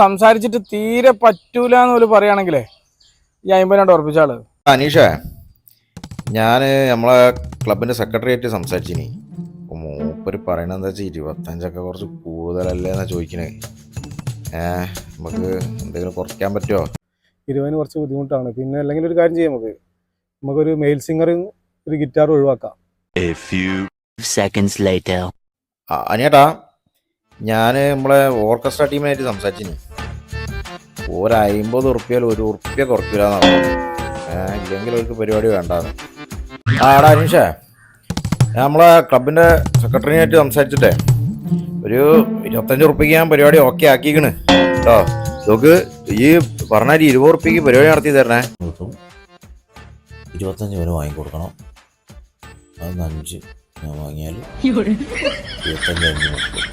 സംസാരിച്ചിട്ട് തീരെ പറ്റൂല എന്ന് പോലും പറയുകയാണെങ്കിലേ ഈ 50 ഉറപ്പിച്ചാള്. അനീഷേ, ഞാൻ നമ്മളെ ക്ലബിൻ്റെ സെക്രട്ടറിയായിട്ട് സംസാരിച്ചിനി. അപ്പോൾ മൂപ്പര് പറയണത് എന്താ വെച്ചാൽ 25 കുറച്ച് കൂടുതലല്ലേ എന്നാ ചോദിക്കണേ. നമുക്ക് എന്തെങ്കിലും കുറയ്ക്കാൻ പറ്റുമോ? 20 കുറച്ച് ബുദ്ധിമുട്ടാണ്. പിന്നെ അല്ലെങ്കിൽ ഒരു കാര്യം ചെയ്യാം, നമുക്കൊരു മെയിൽ സിംഗറും ഒരു ഗിറ്റാറും ഒഴിവാക്കാം. അനിയേട്ടാ, ഞാൻ നമ്മളെ ഓർക്കസ്ട്ര ടീമിനായിട്ട് സംസാരിച്ചിനി. ഒരു 50 ഉറുപ്പ്യയിൽ 1 ഉറുപ്പ്യ കുറയ്ക്കില്ലാന്നാണ്. ഇല്ലെങ്കിൽ അവർക്ക് പരിപാടി വേണ്ടാന്ന്. എടാ അനീഷേ, ഞാൻ നമ്മളെ ക്ലബിൻ്റെ സെക്രട്ടറിയായിട്ട് സംസാരിച്ചിട്ടേ ഒരു 25 ഉറുപ്പ്യക്ക് ഞാൻ പരിപാടി ഓക്കെ ആക്കിക്കണ് കേട്ടോ. നോക്ക്, ഈ പറഞ്ഞാൽ 20 ഉറുപ്പ്യക്ക് പരിപാടി നടത്തി തരണേ. 25 വരെ വാങ്ങിക്കൊടുക്കണം. അത് 5 ഞാൻ വാങ്ങിയാൽ 25 കൊടുക്കും.